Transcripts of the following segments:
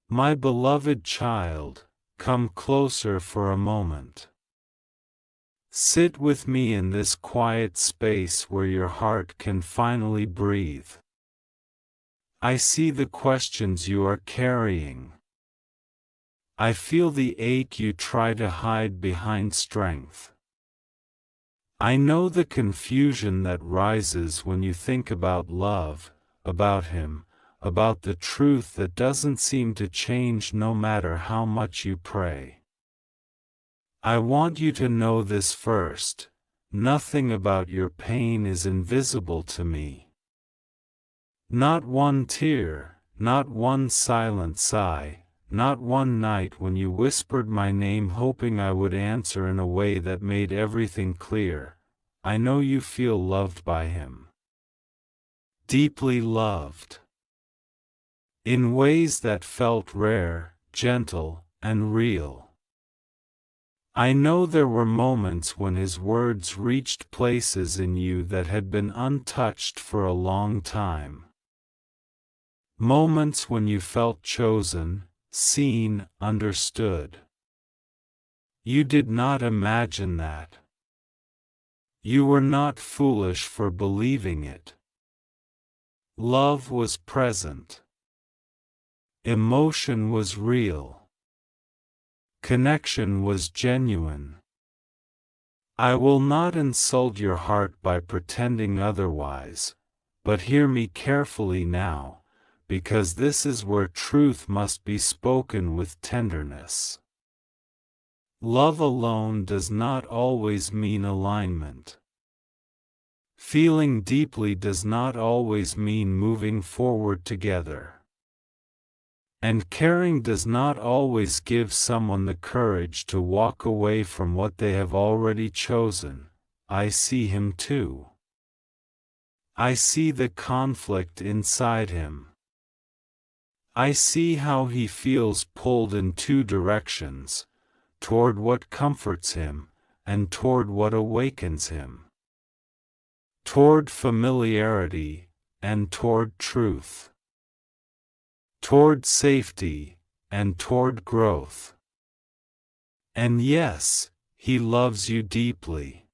My beloved child, come closer for a moment. Sit with me in this quiet space where your heart can finally breathe. I see the questions you are carrying. I feel the ache you try to hide behind strength. I know the confusion that rises when you think about love, about him, about the truth that doesn't seem to change no matter how much you pray. I want you to know this first: nothing about your pain is invisible to me. Not one tear, not one silent sigh, not one night when you whispered my name hoping I would answer in a way that made everything clear. I know you feel loved by him. Deeply loved. In ways that felt rare, gentle, and real. I know there were moments when his words reached places in you that had been untouched for a long time. Moments when you felt chosen, seen, understood. You did not imagine that. You were not foolish for believing it. Love was present. Emotion was real. Connection was genuine. I will not insult your heart by pretending otherwise, but hear me carefully now, because this is where truth must be spoken with tenderness. Love alone does not always mean alignment. Feeling deeply does not always mean moving forward together. And caring does not always give someone the courage to walk away from what they have already chosen. I see him too. I see the conflict inside him. I see how he feels pulled in two directions, toward what comforts him, and toward what awakens him. Toward familiarity, and toward truth. Toward safety, and toward growth. And yes, he loves you deeply.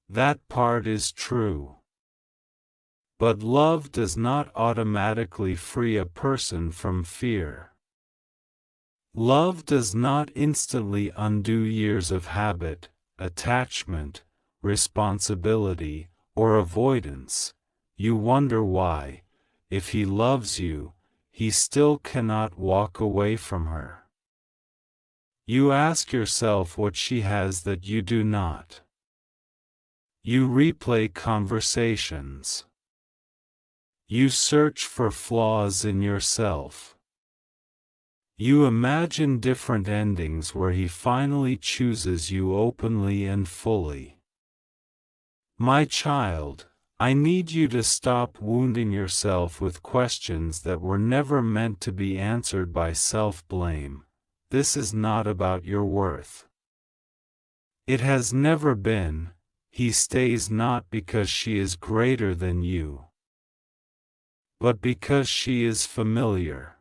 That part is true. But love does not automatically free a person from fear. Love does not instantly undo years of habit, attachment, responsibility, or avoidance. You wonder why, if he loves you, he still cannot walk away from her. You ask yourself what she has that you do not. You replay conversations. You search for flaws in yourself. You imagine different endings where he finally chooses you openly and fully. My child, I need you to stop wounding yourself with questions that were never meant to be answered by self-blame. This is not about your worth. It has never been. He stays not because she is greater than you, but because she is familiar.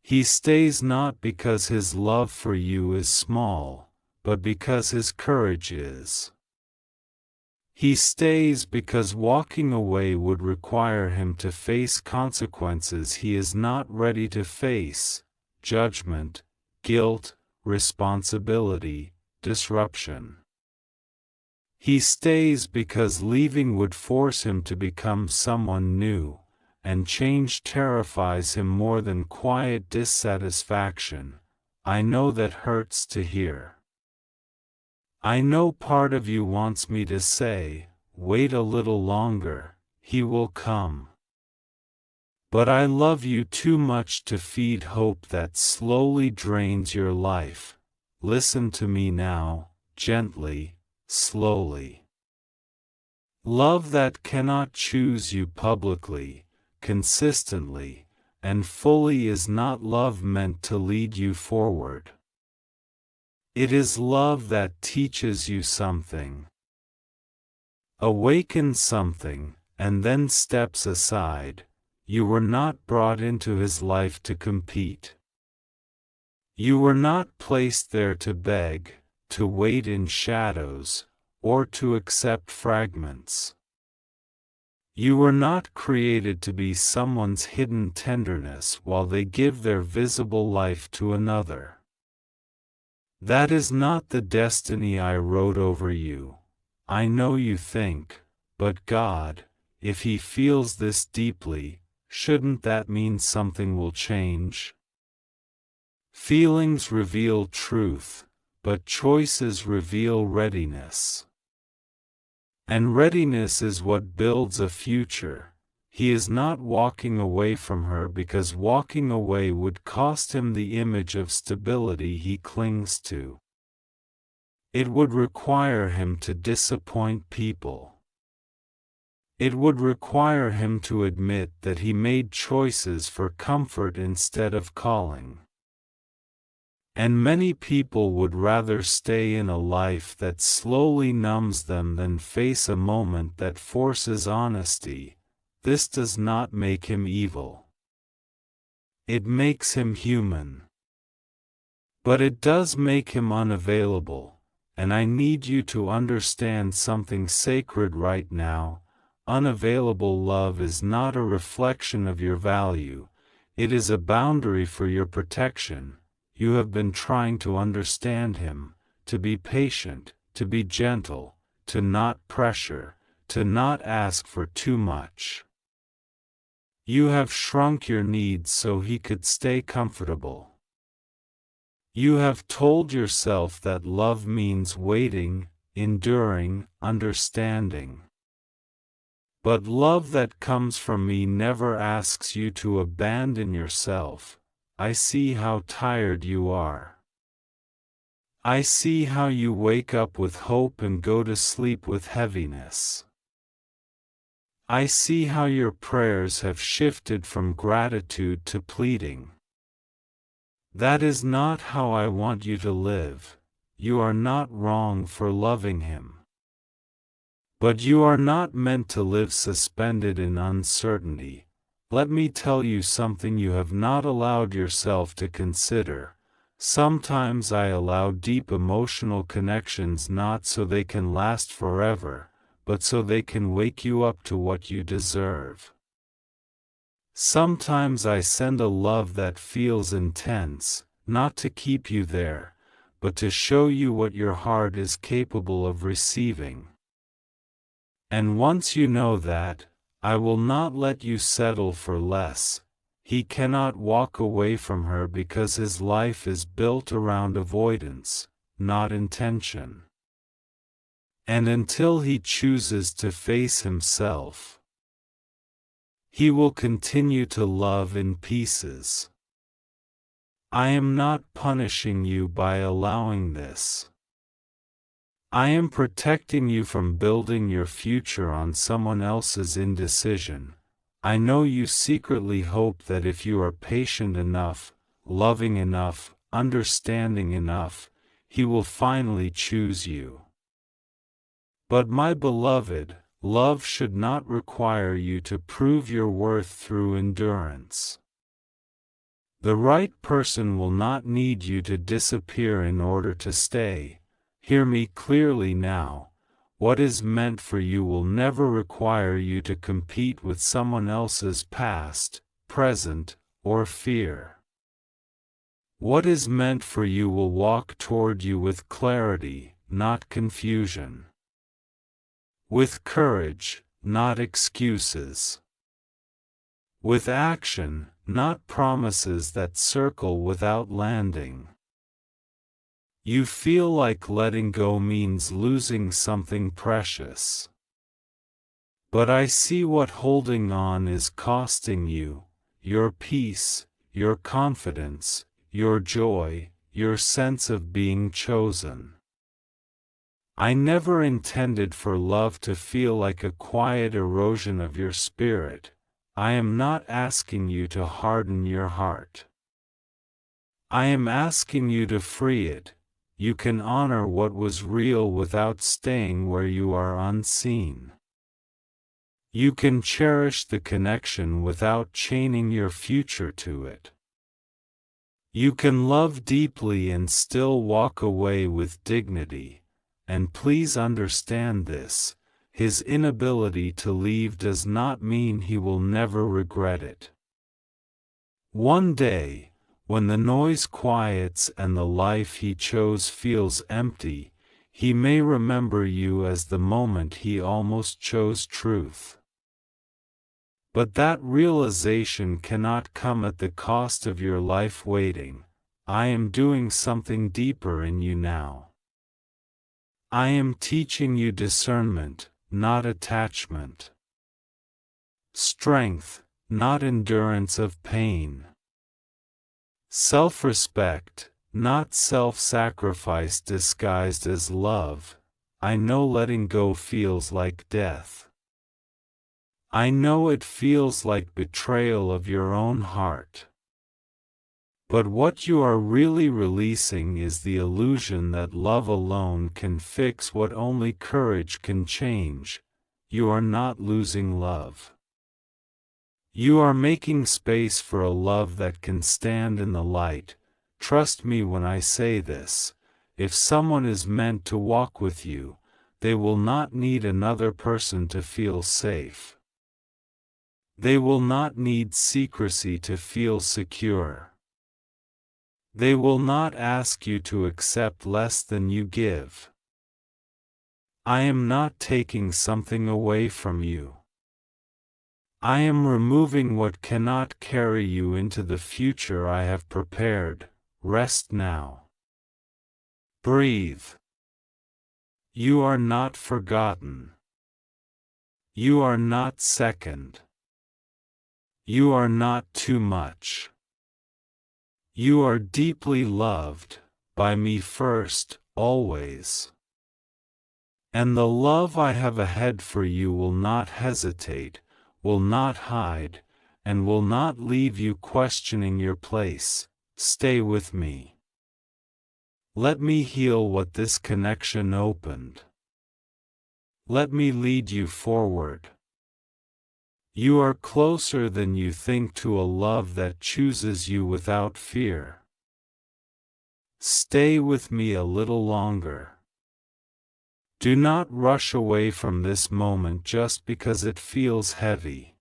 He stays not because his love for you is small, but because his courage is. He stays because walking away would require him to face consequences he is not ready to face: judgment, guilt, responsibility, disruption. He stays because leaving would force him to become someone new, and change terrifies him more than quiet dissatisfaction. I know that hurts to hear. I know part of you wants me to say, wait a little longer, he will come. But I love you too much to feed hope that slowly drains your life. Listen to me now, gently, slowly. Love that cannot choose you publicly, consistently, and fully is not love meant to lead you forward. It is love that teaches you something, awakens something, and then steps aside, You were not brought into his life to compete. You were not placed there to beg, to wait in shadows, or to accept fragments. You were not created to be someone's hidden tenderness while they give their visible life to another. That is not the destiny I wrote over you. I know you think, but God, if He feels this deeply, shouldn't that mean something will change? Feelings reveal truth, but choices reveal readiness. And readiness is what builds a future. He is not walking away from her because walking away would cost him the image of stability he clings to. It would require him to disappoint people. It would require him to admit that he made choices for comfort instead of calling. And many people would rather stay in a life that slowly numbs them than face a moment that forces honesty. This does not make him evil. It makes him human. But it does make him unavailable, and I need you to understand something sacred right now. Unavailable love is not a reflection of your value, it is a boundary for your protection. You have been trying to understand him, to be patient, to be gentle, to not pressure, to not ask for too much. You have shrunk your needs so he could stay comfortable. You have told yourself that love means waiting, enduring, understanding. But love that comes from me never asks you to abandon yourself. I see how tired you are. I see how you wake up with hope and go to sleep with heaviness. I see how your prayers have shifted from gratitude to pleading. That is not how I want you to live. You are not wrong for loving him. But you are not meant to live suspended in uncertainty. Let me tell you something you have not allowed yourself to consider. Sometimes I allow deep emotional connections not so they can last forever, but so they can wake you up to what you deserve. Sometimes I send a love that feels intense, not to keep you there, but to show you what your heart is capable of receiving. And once you know that, I will not let you settle for less. He cannot walk away from her because his life is built around avoidance, not intention. And until he chooses to face himself, he will continue to love in pieces. I am not punishing you by allowing this. I am protecting you from building your future on someone else's indecision. I know you secretly hope that if you are patient enough, loving enough, understanding enough, he will finally choose you. But my beloved, love should not require you to prove your worth through endurance. The right person will not need you to disappear in order to stay. Hear me clearly now. What is meant for you will never require you to compete with someone else's past, present, or fear. What is meant for you will walk toward you with clarity, not confusion. With courage, not excuses. With action, not promises that circle without landing. You feel like letting go means losing something precious. But I see what holding on is costing you: your peace, your confidence, your joy, your sense of being chosen. I never intended for love to feel like a quiet erosion of your spirit. I am not asking you to harden your heart. I am asking you to free it. You can honor what was real without staying where you are unseen. You can cherish the connection without chaining your future to it. You can love deeply and still walk away with dignity, and please understand this: his inability to leave does not mean he will never regret it. One day, when the noise quiets and the life he chose feels empty, he may remember you as the moment he almost chose truth. But that realization cannot come at the cost of your life waiting. I am doing something deeper in you now. I am teaching you discernment, not attachment. Strength, not endurance of pain. Self-respect, not self-sacrifice disguised as love. I know letting go feels like death. I know it feels like betrayal of your own heart. But what you are really releasing is the illusion that love alone can fix what only courage can change. You are not losing love. You are making space for a love that can stand in the light. Trust me when I say this: if someone is meant to walk with you, they will not need another person to feel safe. They will not need secrecy to feel secure. They will not ask you to accept less than you give. I am not taking something away from you. I am removing what cannot carry you into the future I have prepared. Rest now. Breathe. You are not forgotten. You are not second. You are not too much. You are deeply loved, by me first, always. And the love I have ahead for you will not hesitate, will not hide, and will not leave you questioning your place. Stay with me. Let me heal what this connection opened. Let me lead you forward. You are closer than you think to a love that chooses you without fear. Stay with me a little longer. Do not rush away from this moment just because it feels heavy.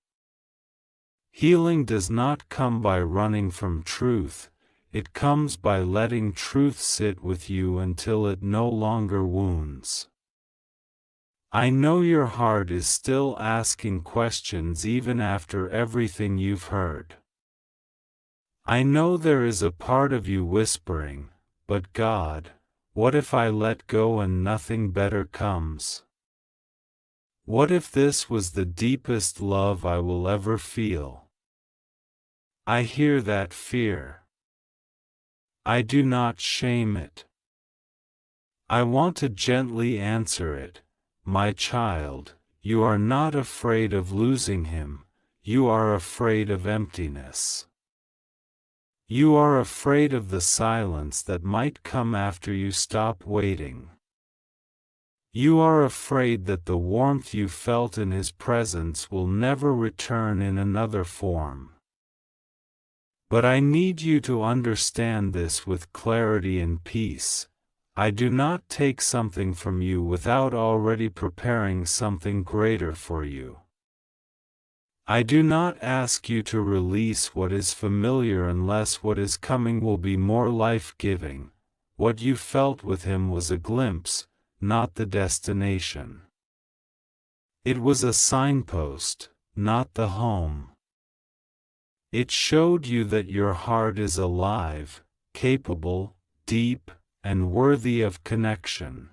Healing does not come by running from truth, it comes by letting truth sit with you until it no longer wounds. I know your heart is still asking questions even after everything you've heard. I know there is a part of you whispering, but God, what if I let go and nothing better comes? What if this was the deepest love I will ever feel? I hear that fear. I do not shame it. I want to gently answer it. My child, you are not afraid of losing him, you are afraid of emptiness. You are afraid of the silence that might come after you stop waiting. You are afraid that the warmth you felt in his presence will never return in another form. But I need you to understand this with clarity and peace. I do not take something from you without already preparing something greater for you. I do not ask you to release what is familiar unless what is coming will be more life-giving. What you felt with him was a glimpse, not the destination. It was a signpost, not the home. It showed you that your heart is alive, capable, deep, and worthy of connection.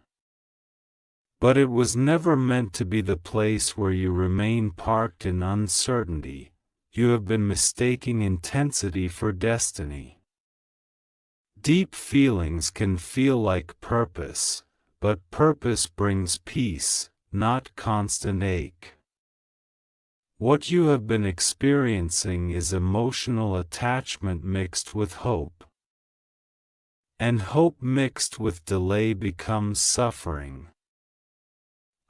But it was never meant to be the place where you remain parked in uncertainty. You have been mistaking intensity for destiny. Deep feelings can feel like purpose, but purpose brings peace, not constant ache. What you have been experiencing is emotional attachment mixed with hope. And hope mixed with delay becomes suffering.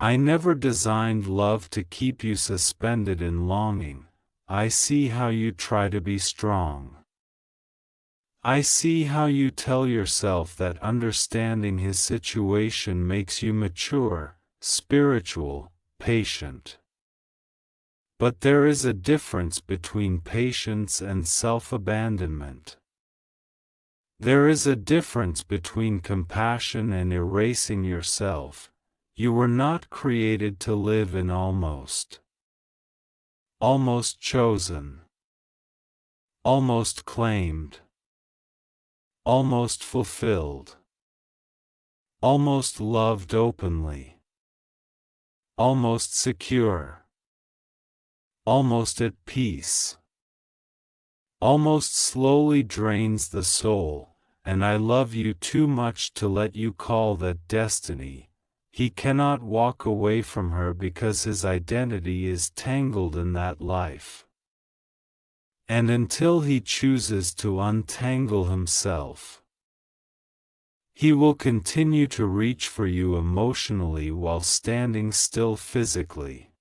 I never designed love to keep you suspended in longing. I see how you try to be strong. I see how you tell yourself that understanding his situation makes you mature, spiritual, patient. But there is a difference between patience and self-abandonment. There is a difference between compassion and erasing yourself. You were not created to live in almost chosen, almost claimed, almost fulfilled, almost loved openly, almost secure, almost at peace. Almost slowly drains the soul, and I love you too much to let you call that destiny. He cannot walk away from her because his identity is tangled in that life. And until he chooses to untangle himself, he will continue to reach for you emotionally while standing still physically.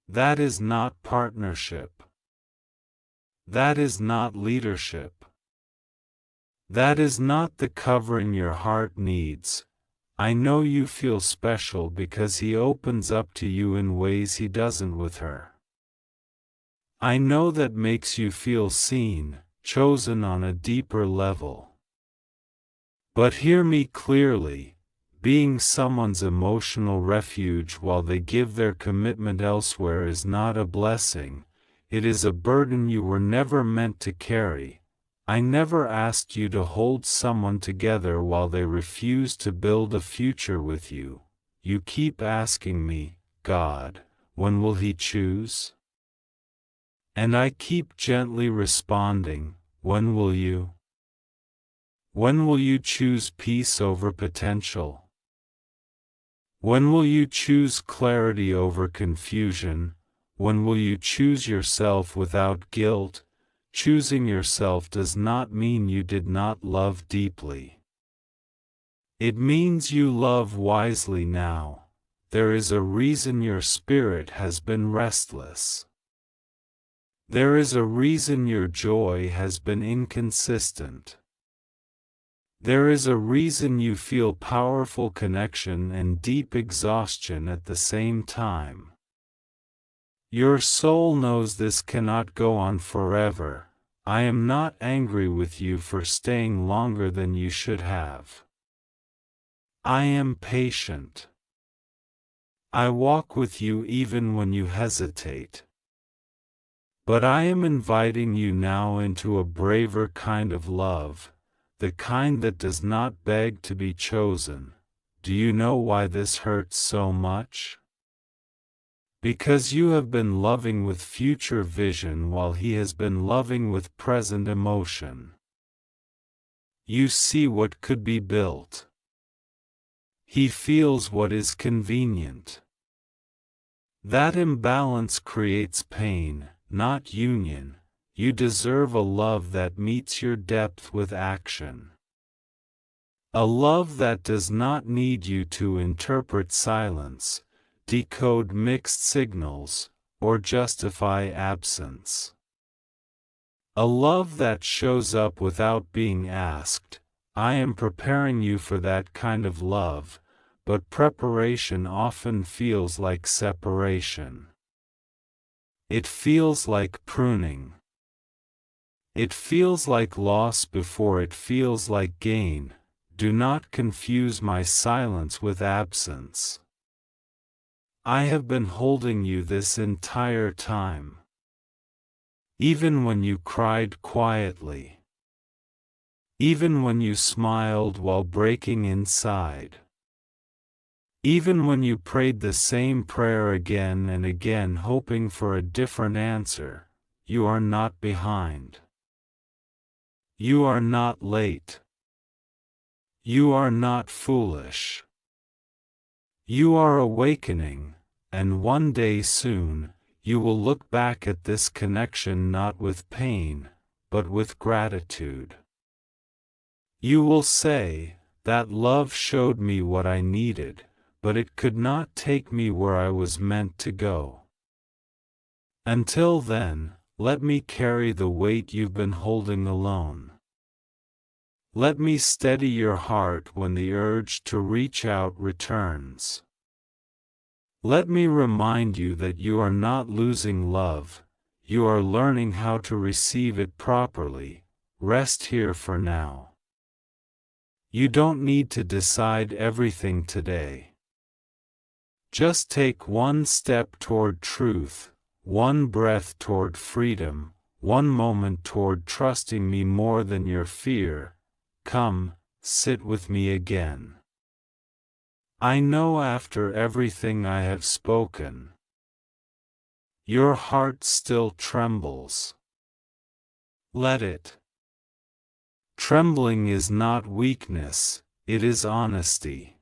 That is not partnership. That is not leadership. That is not the covering your heart needs. I know you feel special because he opens up to you in ways he doesn't with her. I know that makes you feel seen, chosen on a deeper level. But hear me clearly, being someone's emotional refuge while they give their commitment elsewhere is not a blessing. It is a burden you were never meant to carry. I never asked you to hold someone together while they refuse to build a future with you. You keep asking me, God, when will he choose? And I keep gently responding, when will you? When will you choose peace over potential? When will you choose clarity over confusion? When will you choose yourself without guilt? Choosing yourself does not mean you did not love deeply. It means you love wisely now. There is a reason your spirit has been restless. There is a reason your joy has been inconsistent. There is a reason you feel powerful connection and deep exhaustion at the same time. Your soul knows this cannot go on forever. I am not angry with you for staying longer than you should have. I am patient. I walk with you even when you hesitate. But I am inviting you now into a braver kind of love, the kind that does not beg to be chosen. Do you know why this hurts so much? Because you have been loving with future vision while he has been loving with present emotion. You see what could be built. He feels what is convenient. That imbalance creates pain, not union. You deserve a love that meets your depth with action. A love that does not need you to interpret silence, decode mixed signals, or justify absence. A love that shows up without being asked. I am preparing you for that kind of love, but preparation often feels like separation. It feels like pruning. It feels like loss before it feels like gain. Do not confuse my silence with absence. I have been holding you this entire time. Even when you cried quietly. Even when you smiled while breaking inside. Even when you prayed the same prayer again and again hoping for a different answer, you are not behind. You are not late. You are not foolish. You are awakening, and one day soon, you will look back at this connection not with pain, but with gratitude. You will say, that love showed me what I needed, but it could not take me where I was meant to go. Until then, let me carry the weight you've been holding alone. Let me steady your heart when the urge to reach out returns. Let me remind you that you are not losing love, you are learning how to receive it properly. Rest here for now. You don't need to decide everything today. Just take one step toward truth, one breath toward freedom, one moment toward trusting me more than your fear. Come, sit with me again. I know after everything I have spoken, your heart still trembles. Let it. Trembling is not weakness, it is honesty.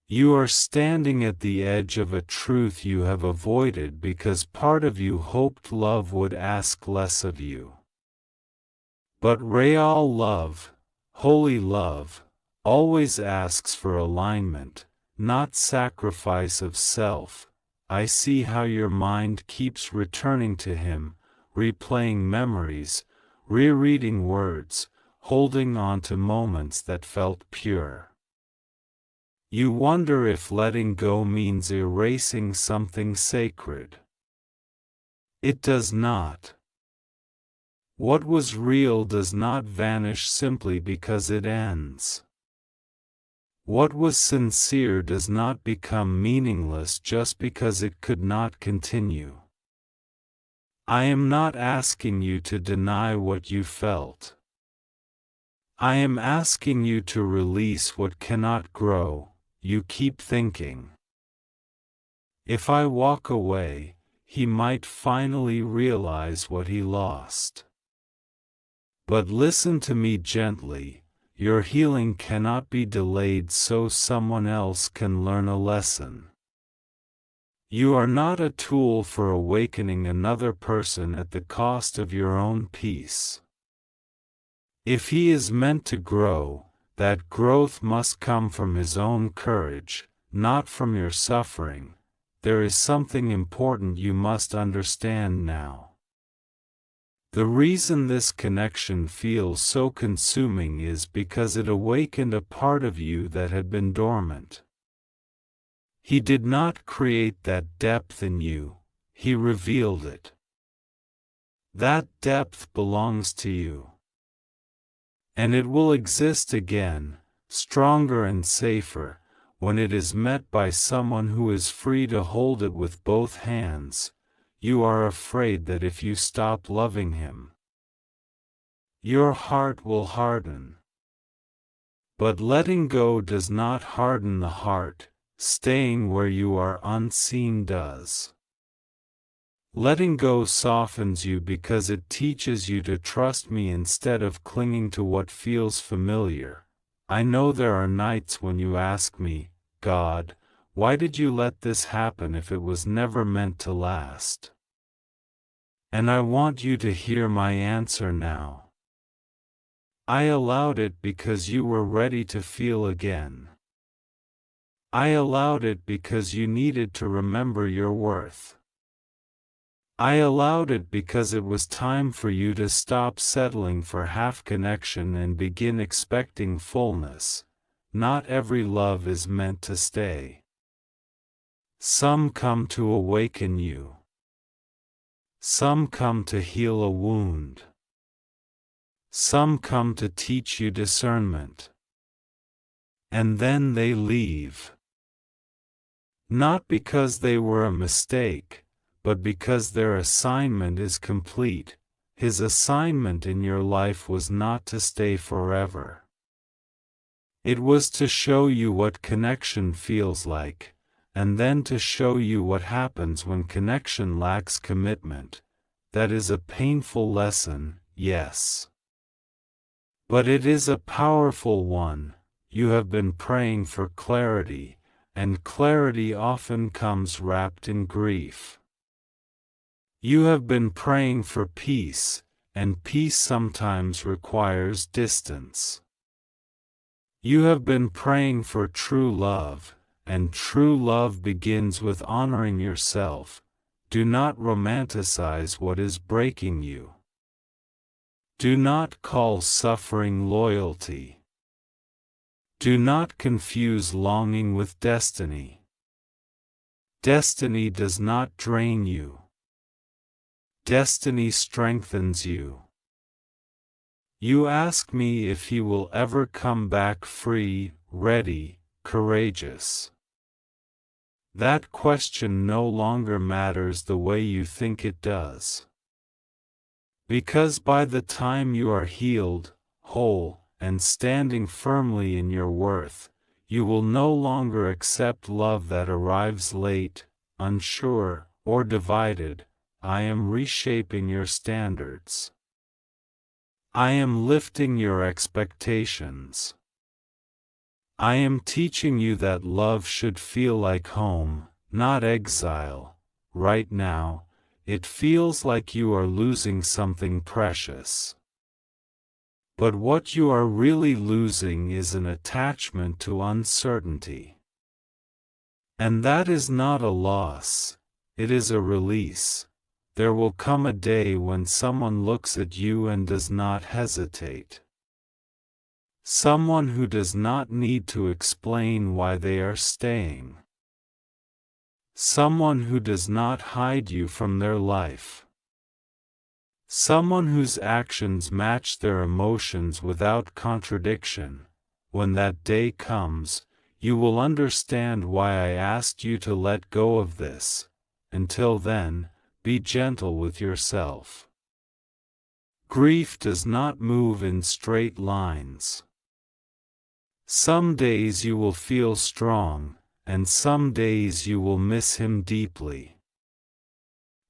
You are standing at the edge of a truth you have avoided because part of you hoped love would ask less of you. But real love, holy love, always asks for alignment, not sacrifice of self. I see how your mind keeps returning to him, replaying memories, rereading words, holding on to moments that felt pure. You wonder if letting go means erasing something sacred. It does not. What was real does not vanish simply because it ends. What was sincere does not become meaningless just because it could not continue. I am not asking you to deny what you felt. I am asking you to release what cannot grow. You keep thinking, if I walk away, he might finally realize what he lost. But listen to me gently, your healing cannot be delayed so someone else can learn a lesson. You are not a tool for awakening another person at the cost of your own peace. If he is meant to grow, that growth must come from his own courage, not from your suffering. There is something important you must understand now. The reason this connection feels so consuming is because it awakened a part of you that had been dormant. He did not create that depth in you, he revealed it. That depth belongs to you. And it will exist again, stronger and safer, when it is met by someone who is free to hold it with both hands. You are afraid that if you stop loving him, your heart will harden. But letting go does not harden the heart, staying where you are unseen does. Letting go softens you because it teaches you to trust me instead of clinging to what feels familiar. I know there are nights when you ask me, God, why did you let this happen if it was never meant to last? And I want you to hear my answer now. I allowed it because you were ready to feel again. I allowed it because you needed to remember your worth. I allowed it because it was time for you to stop settling for half connection and begin expecting fullness. Not every love is meant to stay. Some come to awaken you. Some come to heal a wound. Some come to teach you discernment. And then they leave. Not because they were a mistake, but because their assignment is complete. His assignment in your life was not to stay forever. It was to show you what connection feels like, and then to show you what happens when connection lacks commitment. That is a painful lesson, yes. But it is a powerful one. You have been praying for clarity, and clarity often comes wrapped in grief. You have been praying for peace, and peace sometimes requires distance. You have been praying for true love, and true love begins with honoring yourself. Do not romanticize what is breaking you. Do not call suffering loyalty. Do not confuse longing with destiny. Destiny does not drain you. Destiny strengthens you. You ask me if he will ever come back free, ready, courageous. That question no longer matters the way you think it does. Because by the time you are healed, whole, and standing firmly in your worth, you will no longer accept love that arrives late, unsure, or divided. I am reshaping your standards. I am lifting your expectations. I am teaching you that love should feel like home, not exile. Right now, it feels like you are losing something precious. But what you are really losing is an attachment to uncertainty. And that is not a loss, it is a release. There will come a day when someone looks at you and does not hesitate. Someone who does not need to explain why they are staying. Someone who does not hide you from their life. Someone whose actions match their emotions without contradiction. When that day comes, you will understand why I asked you to let go of this. Until then, be gentle with yourself. Grief does not move in straight lines. Some days you will feel strong, and some days you will miss him deeply.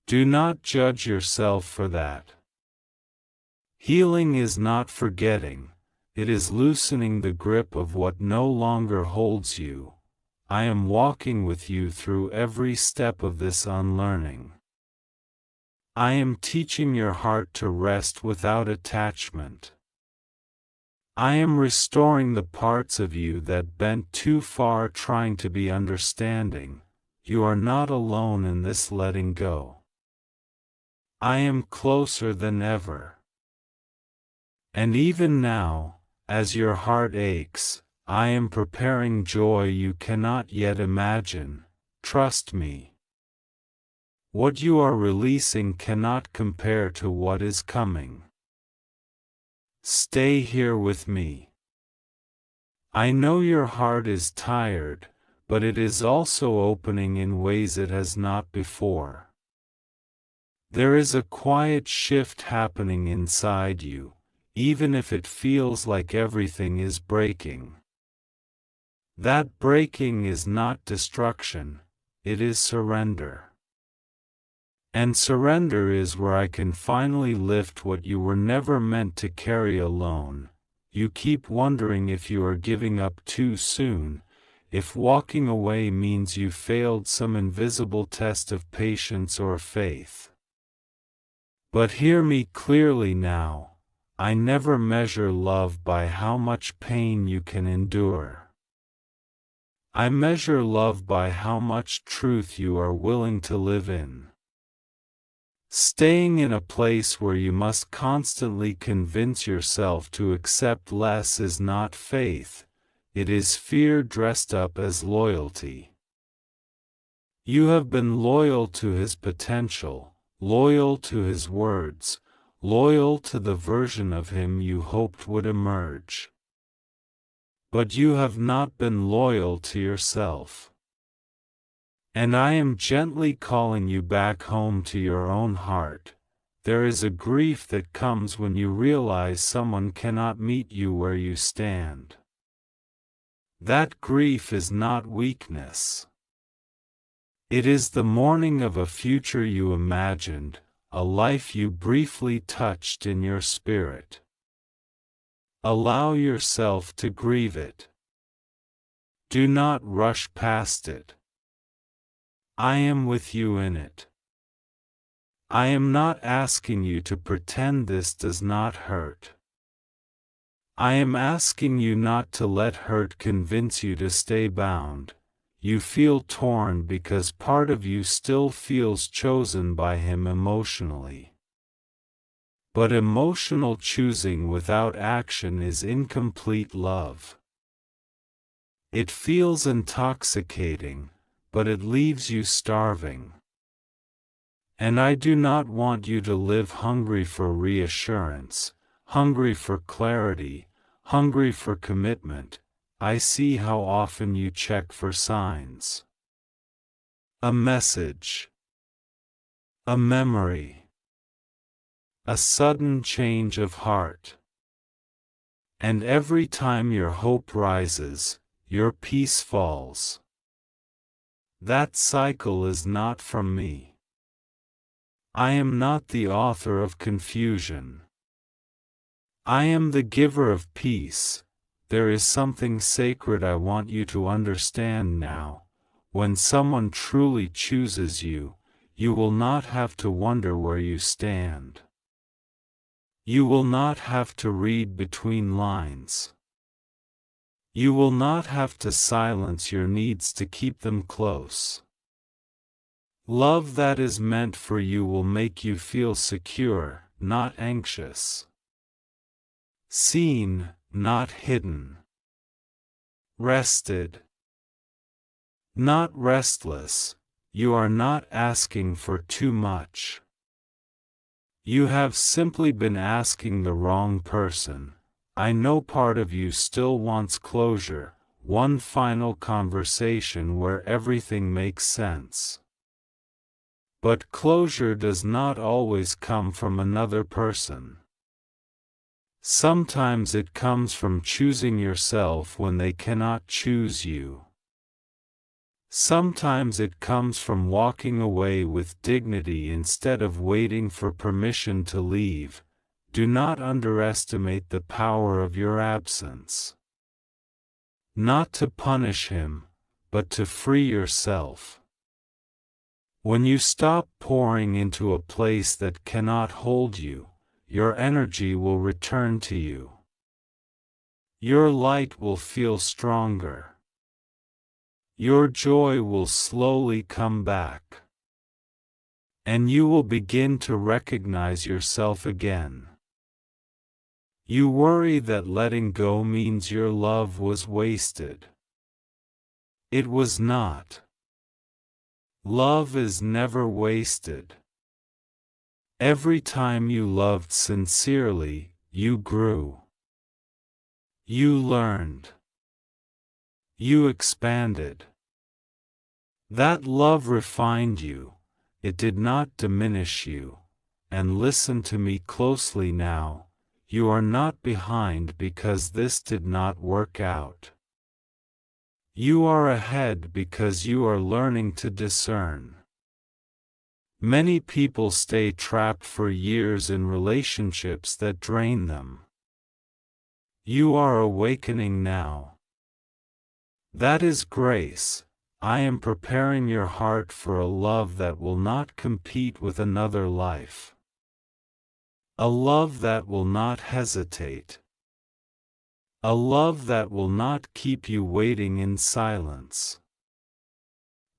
Do not judge yourself for that. Healing is not forgetting, it is loosening the grip of what no longer holds you. I am walking with you through every step of this unlearning. I am teaching your heart to rest without attachment. I am restoring the parts of you that bent too far trying to be understanding. You are not alone in this letting go. I am closer than ever. And even now, as your heart aches, I am preparing joy you cannot yet imagine. Trust me. What you are releasing cannot compare to what is coming. Stay here with me. I know your heart is tired, but it is also opening in ways it has not before. There is a quiet shift happening inside you, even if it feels like everything is breaking. That breaking is not destruction, it is surrender. And surrender is where I can finally lift what you were never meant to carry alone. You keep wondering if you are giving up too soon, if walking away means you failed some invisible test of patience or faith. But hear me clearly now, I never measure love by how much pain you can endure. I measure love by how much truth you are willing to live in. Staying in a place where you must constantly convince yourself to accept less is not faith, it is fear dressed up as loyalty. You have been loyal to his potential, loyal to his words, loyal to the version of him you hoped would emerge. But you have not been loyal to yourself. And I am gently calling you back home to your own heart. There is a grief that comes when you realize someone cannot meet you where you stand. That grief is not weakness. It is the mourning of a future you imagined, a life you briefly touched in your spirit. Allow yourself to grieve it. Do not rush past it. I am with you in it. I am not asking you to pretend this does not hurt. I am asking you not to let hurt convince you to stay bound. you feel torn because part of you still feels chosen by him emotionally. But emotional choosing without action is incomplete love. It feels intoxicating, but it leaves you starving. And I do not want you to live hungry for reassurance, hungry for clarity, hungry for commitment. I see how often you check for signs. A message. A memory. A sudden change of heart. And every time your hope rises, your peace falls. That cycle is not from me. I am not the author of confusion. I am the giver of peace. There is something sacred I want you to understand now. When someone truly chooses you, you will not have to wonder where you stand. You will not have to read between lines. You will not have to silence your needs to keep them close. Love that is meant for you will make you feel secure, not anxious. Seen, not hidden. Rested, not restless. You are not asking for too much. You have simply been asking the wrong person. I know part of you still wants closure, one final conversation where everything makes sense. But closure does not always come from another person. Sometimes it comes from choosing yourself when they cannot choose you. Sometimes it comes from walking away with dignity instead of waiting for permission to leave. Do not underestimate the power of your absence. Not to punish him, but to free yourself. When you stop pouring into a place that cannot hold you, your energy will return to you. Your light will feel stronger. Your joy will slowly come back. And you will begin to recognize yourself again. You worry that letting go means your love was wasted. It was not. Love is never wasted. Every time you loved sincerely, you grew. You learned. You expanded. That love refined you, it did not diminish you. And listen to me closely now, you are not behind because this did not work out. You are ahead because you are learning to discern. Many people stay trapped for years in relationships that drain them. You are awakening now. That is grace. I am preparing your heart for a love that will not compete with another life. A love that will not hesitate. A love that will not keep you waiting in silence.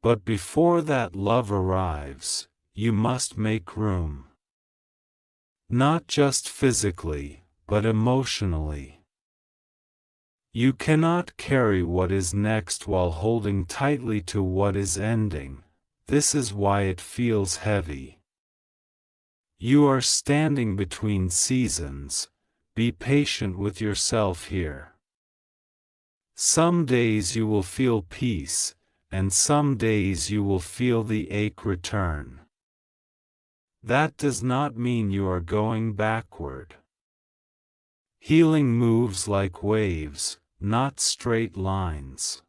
But before that love arrives, you must make room. Not just physically, but emotionally. You cannot carry what is next while holding tightly to what is ending. This is why it feels heavy. You are standing between seasons. Be patient with yourself here. Some days you will feel peace, and some days you will feel the ache return. That does not mean you are going backward. Healing moves like waves, not straight lines.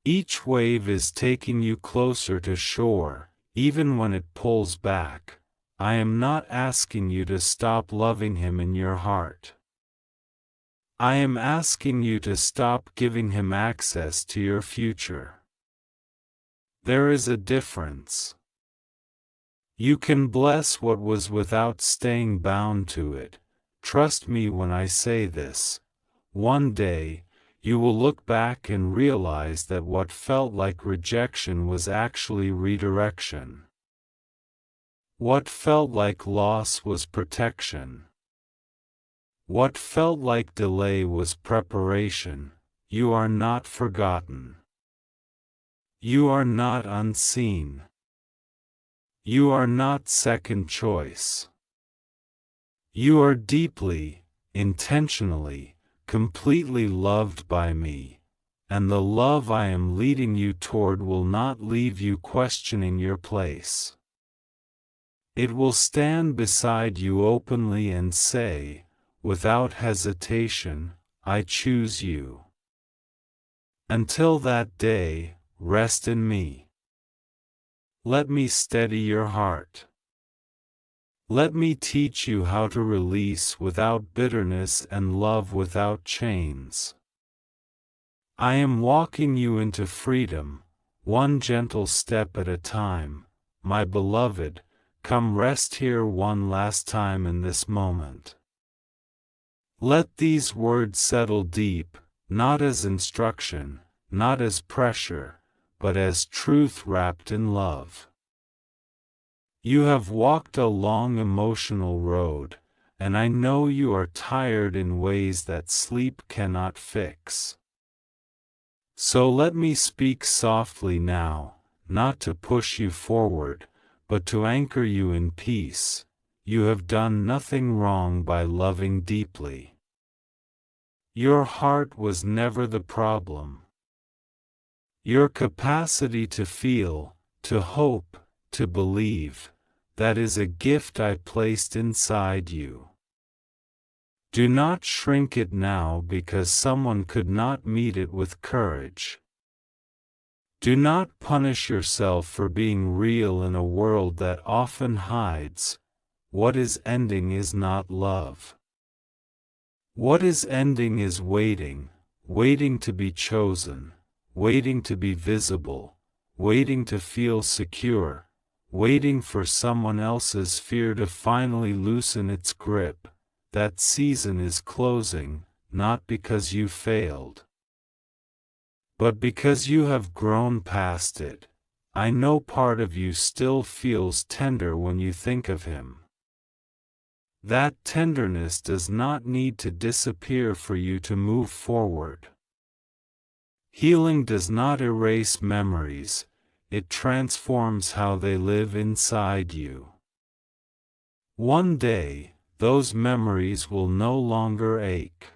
Each wave is taking you closer to shore, even when it pulls back. I am not asking you to stop loving him in your heart. I am asking you to stop giving him access to your future. There is a difference. You can bless what was without staying bound to it. Trust me when I say this. One day, you will look back and realize that what felt like rejection was actually redirection. What felt like loss was protection. What felt like delay was preparation. You are not forgotten. You are not unseen. You are not second choice. You are deeply, intentionally, completely loved by me, and the love I am leading you toward will not leave you questioning your place. It will stand beside you openly and say, without hesitation, I choose you. Until that day, rest in me. Let me steady your heart. Let me teach you how to release without bitterness and love without chains. I am walking you into freedom, one gentle step at a time. My beloved, come rest here one last time in this moment. Let these words settle deep, not as instruction, not as pressure, but as truth wrapped in love. You have walked a long emotional road, and I know you are tired in ways that sleep cannot fix. So let me speak softly now, not to push you forward, but to anchor you in peace. You have done nothing wrong by loving deeply. Your heart was never the problem. Your capacity to feel, to hope, to believe, that is a gift I placed inside you. Do not shrink it now because someone could not meet it with courage. Do not punish yourself for being real in a world that often hides. What is ending is not love. What is ending is waiting, waiting to be chosen, waiting to be visible, waiting to feel secure, waiting for someone else's fear to finally loosen its grip. That season is closing, not because you failed, but because you have grown past it. I know part of you still feels tender when you think of him. That tenderness does not need to disappear for you to move forward. Healing does not erase memories, it transforms how they live inside you. One day, those memories will no longer ache.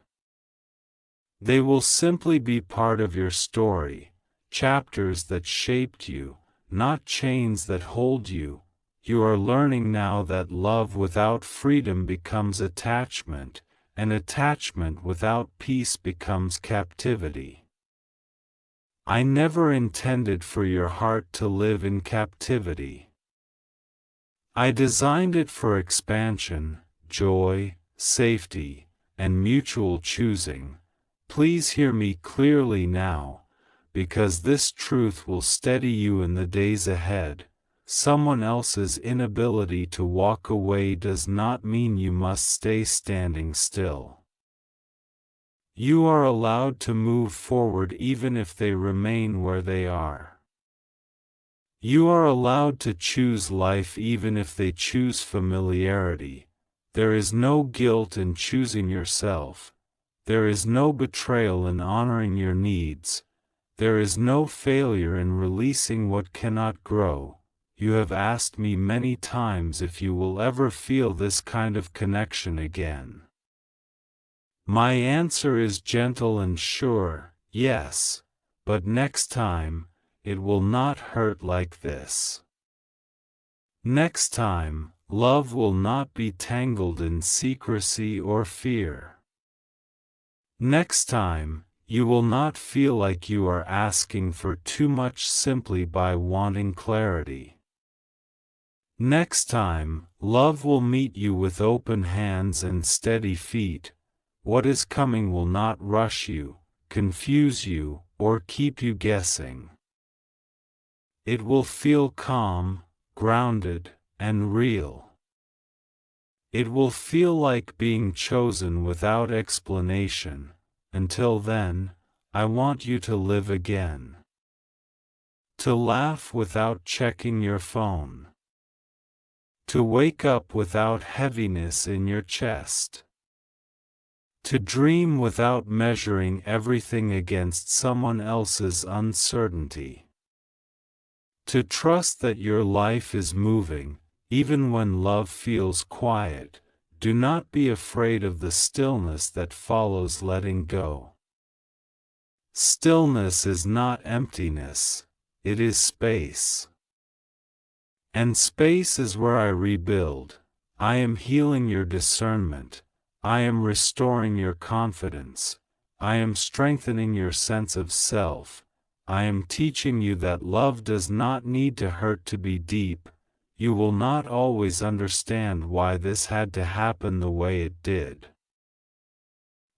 They will simply be part of your story, chapters that shaped you, not chains that hold you. You are learning now that love without freedom becomes attachment, and attachment without peace becomes captivity. I never intended for your heart to live in captivity. I designed it for expansion, joy, safety, and mutual choosing. Please hear me clearly now, because this truth will steady you in the days ahead. Someone else's inability to walk away does not mean you must stay standing still. You are allowed to move forward even if they remain where they are. You are allowed to choose life even if they choose familiarity. There is no guilt in choosing yourself. There is no betrayal in honoring your needs. There is no failure in releasing what cannot grow. You have asked me many times if you will ever feel this kind of connection again. My answer is gentle and sure, yes, but next time, it will not hurt like this. Next time, love will not be tangled in secrecy or fear. Next time, you will not feel like you are asking for too much simply by wanting clarity. Next time, love will meet you with open hands and steady feet. What is coming will not rush you, confuse you, or keep you guessing. It will feel calm, grounded, and real. It will feel like being chosen without explanation. Until then, I want you to live again. To laugh without checking your phone. To wake up without heaviness in your chest. To dream without measuring everything against someone else's uncertainty. To trust that your life is moving, even when love feels quiet. Do not be afraid of the stillness that follows letting go. Stillness is not emptiness, it is space. And space is where I rebuild. I am healing your discernment. I am restoring your confidence. I am strengthening your sense of self. I am teaching you that love does not need to hurt to be deep. You will not always understand why this had to happen the way it did.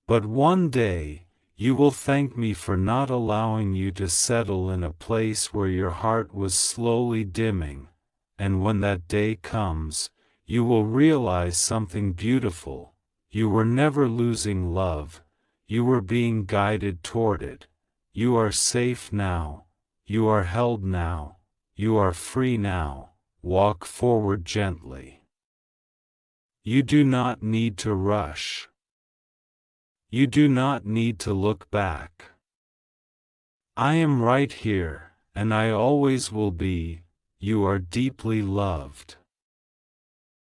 But one day, you will thank me for not allowing you to settle in a place where your heart was slowly dimming, and when that day comes, you will realize something beautiful. You were never losing love, you were being guided toward it. You are safe now, you are held now, you are free now. Walk forward gently. You do not need to rush. You do not need to look back. I am right here, and I always will be. You are deeply loved.